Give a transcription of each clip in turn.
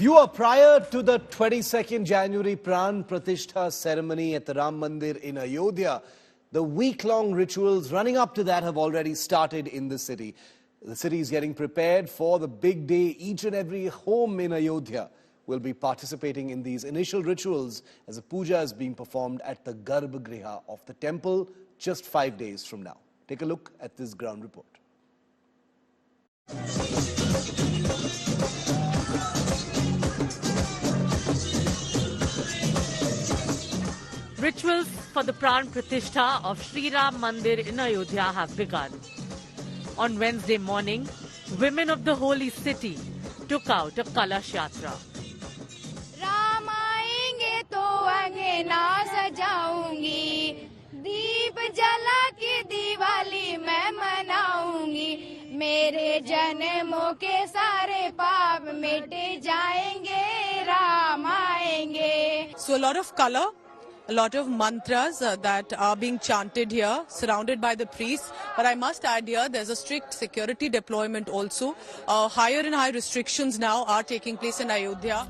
Viewer, prior to the 22nd January Pran Pratishtha ceremony at the Ram Mandir in Ayodhya, the week-long rituals running up to that have already started in the city. The city is getting prepared for the big day. Each and every home in Ayodhya will be participating in these initial rituals as a puja is being performed at the garbhagriha of the temple just 5 days from now. Take a look at this ground report. Rituals for the Prana Pratishtha of Sri Ram Mandir in Ayodhya have begun. On Wednesday morning, women of the holy city took out a Kalash Yatra. Ram आएंगे तो अंगना सजाऊंगी, दीप जला के दिवाली मैं मनाऊंगी, मेरे जन्मों के सारे पाप मिट जाएंगे, राम आएंगे. So a lot of color, a lot of mantras that are being chanted here, surrounded by the priests. But I must add here, there's a strict security deployment also. Higher and higher restrictions now are taking place in Ayodhya.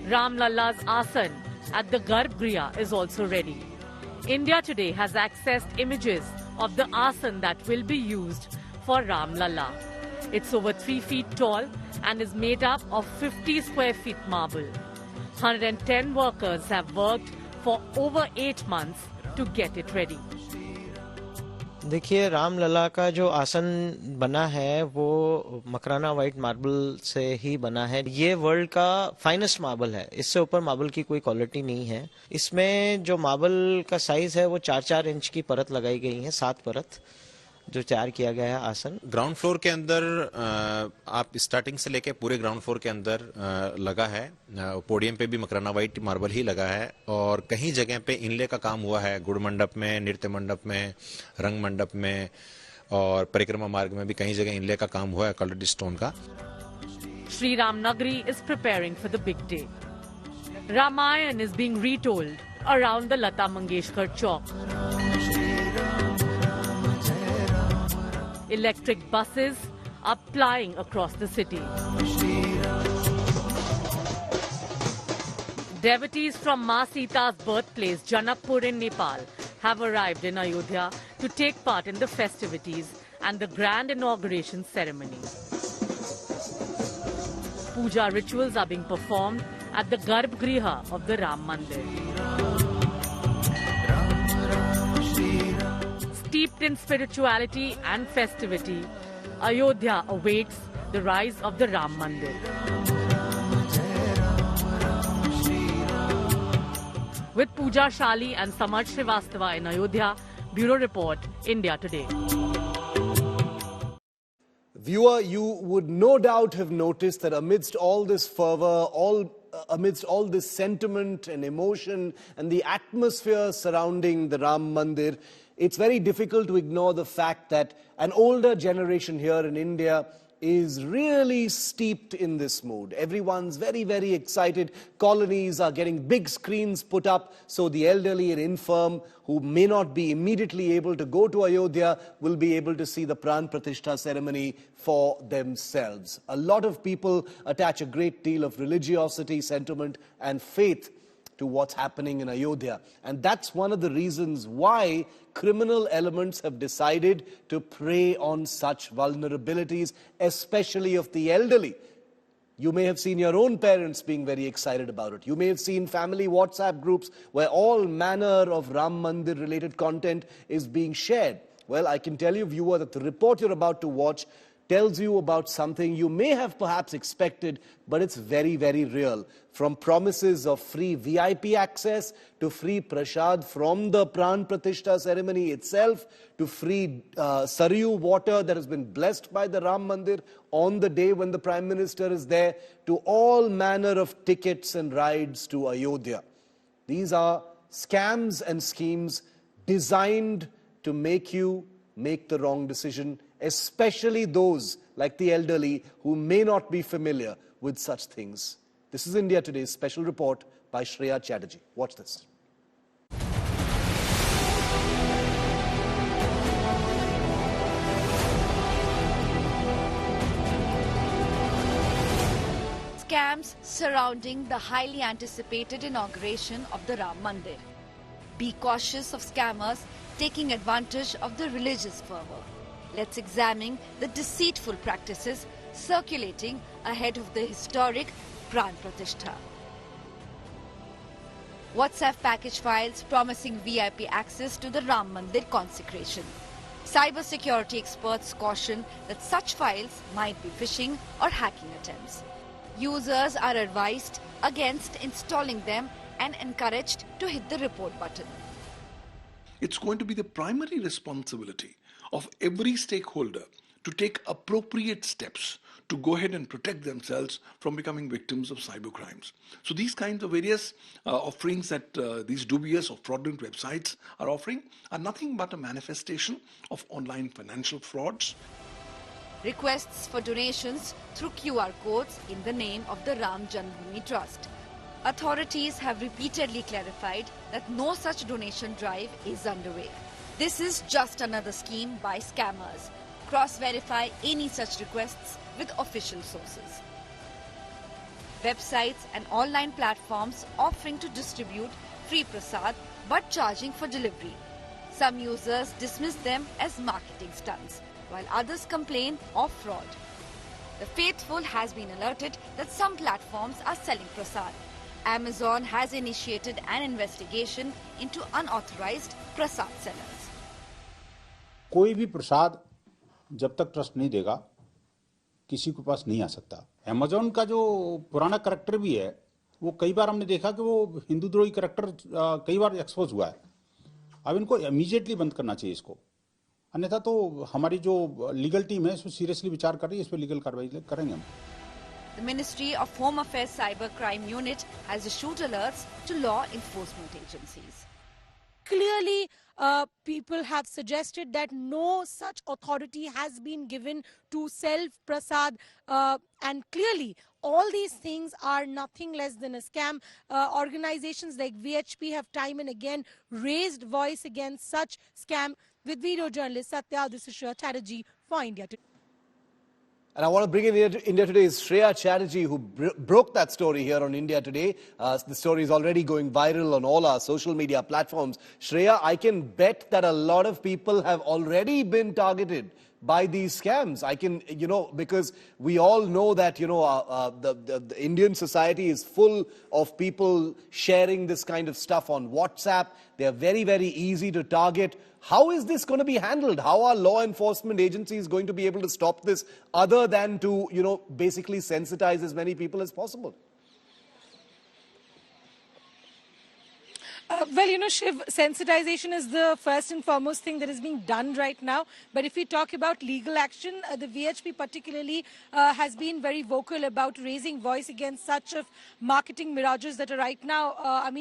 Ram Lalla's asana at the garbhagriha is also ready. India Today has accessed images of the asana that will be used for Ram Lalla. It's over 3 feet tall and is made up of 50 square feet marble. 110 workers have worked for over 8 months to get it ready. देखिए, राम लला का जो आसन बना है वो Makrana white marble से ही बना है. ये वर्ल्ड का फाइनेस्ट मार्बल है. इससे ऊपर मार्बल की कोई क्वालिटी नहीं है. इसमें जो मार्बल का साइज है वो 4-4 इंच की परत लगाई गई है, 7 परत जो तैयार किया गया है आसन. ग्राउंड फ्लोर के अंदर आप स्टार्टिंग से लेके पूरे ग्राउंड फ्लोर के अंदर लगा है. पोडियम पे भी मकराना वाइट मार्बल ही लगा है और कहीं जगह पे इनले का काम हुआ है. गुड़ मंडप में, नृत्य मंडप में, रंग मंडप में और परिक्रमा मार्ग में भी कहीं जगह इनले का काम हुआ है कलर्ड स्टोन का. Sri Ram Nagari is preparing for the big day. Ramayan is being retold around the Lata Mangeshkar Chowk. Electric buses are plying across the city. Devotees from Ma Sita's birthplace, Janakpur in Nepal, have arrived in Ayodhya to take part in the festivities and the grand inauguration ceremony. Puja rituals are being performed at the garbhagriha of the Ram Mandir. Steeped in spirituality and festivity, Ayodhya awaits the rise of the Ram Mandir. With Pooja Shali and Samaj Srivastava in Ayodhya, Bureau Report, India Today. Viewer, you would no doubt have noticed that amidst all this fervor, amidst all this sentiment and emotion and the atmosphere surrounding the Ram Mandir, it's very difficult to ignore the fact that an older generation here in India is really steeped in this mood. Everyone's very, very excited. Colonies are getting big screens put up so the elderly and infirm who may not be immediately able to go to Ayodhya will be able to see the Pran Pratishtha ceremony for themselves. A lot of people attach a great deal of religiosity, sentiment and faith to what's happening in Ayodhya. And that's one of the reasons why criminal elements have decided to prey on such vulnerabilities, especially of the elderly. You may have seen your own parents being very excited about it. You may have seen family WhatsApp groups where all manner of Ram Mandir related content is being shared. Well, I can tell you, viewer, that the report you're about to watch tells you about something you may have perhaps expected, but it's very, very real. From promises of free VIP access, to free prasad from the Pran Pratishtha ceremony itself, to free Saryu water that has been blessed by the Ram Mandir on the day when the Prime Minister is there, to all manner of tickets and rides to Ayodhya. These are scams and schemes designed to make you make the wrong decision, especially those like the elderly who may not be familiar with such things. This is India Today's special report by Shreya Chatterjee. Watch this. scams surrounding the highly anticipated inauguration of the Ram Mandir. Be cautious of scammers taking advantage of the religious fervor. Let's examine the deceitful practices circulating ahead of the historic Prana Pratishtha. WhatsApp package files promising VIP access to the Ram Mandir consecration. Cybersecurity experts caution that such files might be phishing or hacking attempts. Users are advised against installing them and encouraged to hit the report button. It's going to be the primary responsibility of every stakeholder to take appropriate steps to go ahead and protect themselves from becoming victims of cybercrimes. So these kinds of various offerings that these dubious or fraudulent websites are offering are nothing but a manifestation of online financial frauds. Requests for donations through QR codes in the name of the Ram Janmabhoomi Trust. Authorities have repeatedly clarified that no such donation drive is underway. This is just another scheme by scammers. Cross-verify any such requests with official sources. Websites and online platforms offering to distribute free prasad but charging for delivery. Some users dismiss them as marketing stunts, while others complain of fraud. The faithful has been alerted that some platforms are selling prasad. Amazon has initiated an investigation into unauthorized prasad sellers. कोई भी प्रसाद जब तक trust नहीं देगा किसी के पास नहीं आ सकता। Amazon का जो पुराना करैक्टर भी है वो कई बार हमने देखा कि वो हिंदू द्रोही करैक्टर कई बार एक्सपोज हुआ है। अब इनको इमीडिएटली बंद करना चाहिए इसको, अन्यथा तो हमारी जो लीगल टीम है इसमें सीरियसली विचार कर रही है, इस पर लीगल कार्रवाई करेंगे हम। The Ministry of Home Affairs Cyber Crime Unit has issued alerts to law enforcement agencies. Clearly, people have suggested that no such authority has been given to sell prasad, and clearly all these things are nothing less than a scam. Organizations like VHP have time and again raised voice against such scam. With video journalist Satya, this is Shreya Chatterjee for India Today. And I want to bring in India Today is Shreya Chatterjee, who broke that story here on India Today. The story is already going viral on all our social media platforms. Shreya, I can bet that a lot of people have already been targeted by these scams. I can, because we all know that, the Indian society is full of people sharing this kind of stuff on WhatsApp. They are very, very easy to target. How is this going to be handled? How are law enforcement agencies going to be able to stop this other than to, basically sensitize as many people as possible? Well, Shiv, sensitization is the first and foremost thing that is being done right now. But if we talk about legal action, the VHP particularly has been very vocal about raising voice against such of marketing mirages that are right now.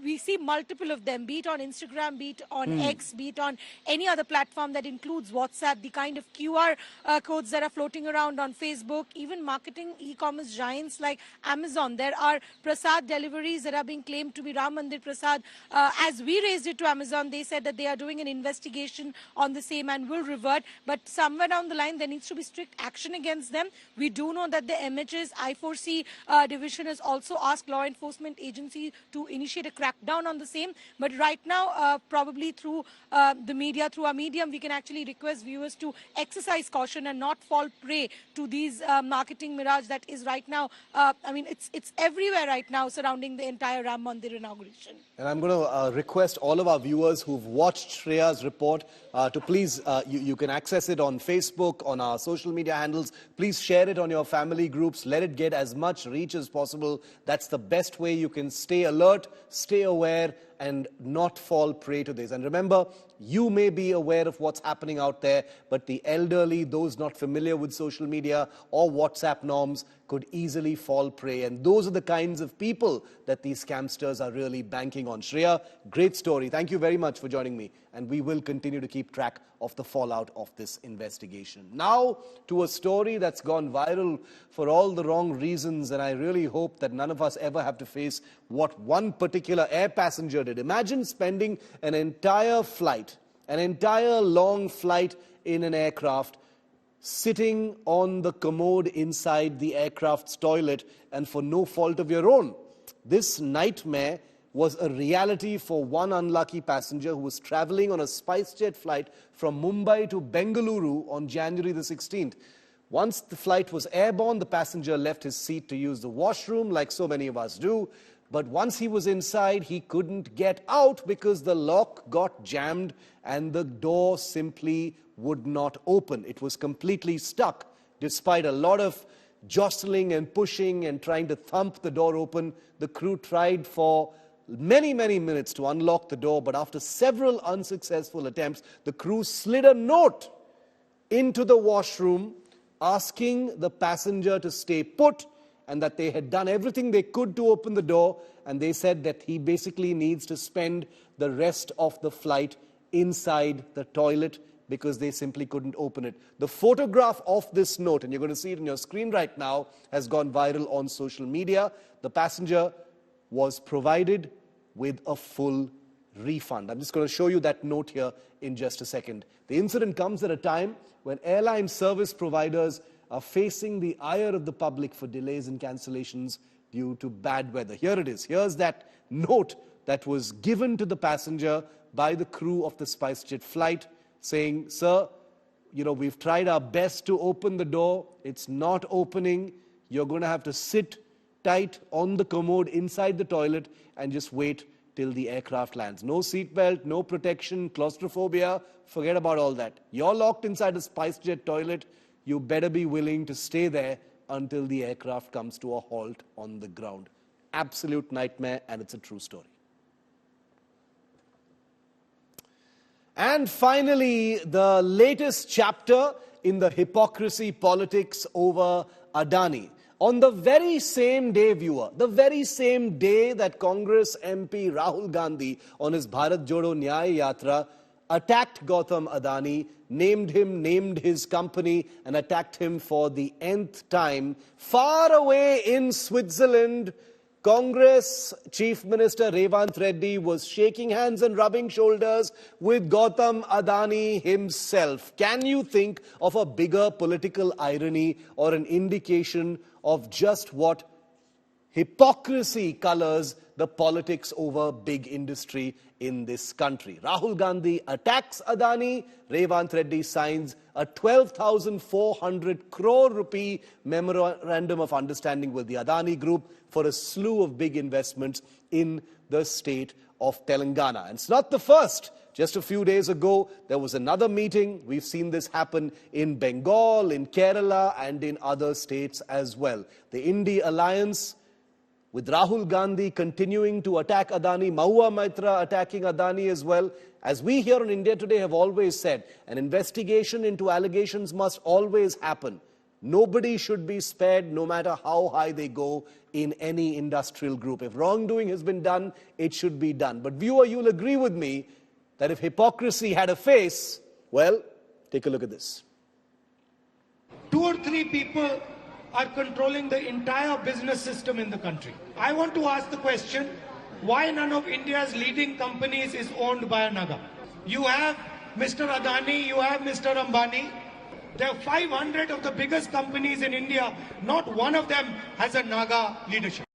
We see multiple of them, be it on Instagram, be it on X, be it on any other platform that includes WhatsApp, the kind of QR codes that are floating around on Facebook, even marketing e-commerce giants like Amazon. There are prasad deliveries that are being claimed to be Ram Mandir prasad. As we raised it to Amazon, they said that they are doing an investigation on the same and will revert. But somewhere down the line, there needs to be strict action against them. We do know that the MH's I4C division has also asked law enforcement agencies to initiate a crackdown on the same. But right now, probably through the media, through our medium, we can actually request viewers to exercise caution and not fall prey to these marketing mirage that is right now. It's everywhere right now surrounding the entire Ram Mandir inauguration. And I'm going to request all of our viewers who've watched Shreya's report to please, you can access it on Facebook, on our social media handles. Please share it on your family groups. Let it get as much reach as possible. That's the best way you can stay alert, stay aware, and not fall prey to this. And remember, you may be aware of what's happening out there, but the elderly, those not familiar with social media or WhatsApp norms, could easily fall prey. And those are the kinds of people that these scamsters are really banking on. Shreya, great story. Thank you very much for joining me. And we will continue to keep track of the fallout of this investigation. Now to a story that's gone viral for all the wrong reasons. And I really hope that none of us ever have to face what one particular air passenger did. Imagine spending an entire flight, an entire long flight in an aircraft, sitting on the commode inside the aircraft's toilet, and for no fault of your own. This nightmare was a reality for one unlucky passenger who was traveling on a SpiceJet flight from Mumbai to Bengaluru on January the 16th. Once the flight was airborne, the passenger left his seat to use the washroom, like so many of us do. But once he was inside, he couldn't get out because the lock got jammed and the door simply would not open. It was completely stuck. Despite a lot of jostling and pushing and trying to thump the door open, the crew tried for many minutes to unlock the door, but after several unsuccessful attempts, the crew slid a note into the washroom asking the passenger to stay put and that they had done everything they could to open the door, and they said that he basically needs to spend the rest of the flight inside the toilet because they simply couldn't open it. The photograph of this note, and you're going to see it on your screen right now, has gone viral on social media. The passenger was provided with a full refund. I'm just going to show you that note here in just a second. The incident comes at a time when airline service providers are facing the ire of the public for delays and cancellations due to bad weather. Here it is. Here's that note that was given to the passenger by the crew of the SpiceJet flight saying, "Sir, we've tried our best to open the door. It's not opening. You're going to have to sit tight on the commode inside the toilet and just wait till the aircraft lands. No seatbelt, no protection, claustrophobia, forget about all that. You're locked inside a SpiceJet toilet. You better be willing to stay there until the aircraft comes to a halt on the ground." Absolute nightmare, and it's a true story. And finally, the latest chapter in the hypocrisy politics over Adani. On the very same day, viewer, the very same day that Congress MP Rahul Gandhi on his Bharat Jodo Nyaya Yatra attacked Gautam Adani, named his company and attacked him for the nth time, far away in Switzerland, Congress Chief Minister Revanth Reddy was shaking hands and rubbing shoulders with Gautam Adani himself. Can you think of a bigger political irony or an indication of just what hypocrisy colors the politics over big industry in this country? Rahul Gandhi attacks Adani, Revanth Reddy signs a 12,400 crore rupee memorandum of understanding with the Adani Group for a slew of big investments in the state of Telangana. And it's not the first. Just a few days ago, there was another meeting. We've seen this happen in Bengal, in Kerala, and in other states as well. The Indie Alliance, with Rahul Gandhi continuing to attack Adani, Mahua Maitra attacking Adani as well. As we here in India Today have always said, an investigation into allegations must always happen. Nobody should be spared, no matter how high they go in any industrial group. If wrongdoing has been done, it should be done. But viewer, you'll agree with me that if hypocrisy had a face, well, take a look at this. 2 or 3 people are controlling the entire business system in the country. I want to ask the question, why none of India's leading companies is owned by a Naga? You have Mr. Adani, you have Mr. Ambani. There are 500 of the biggest companies in India. Not one of them has a Naga leadership.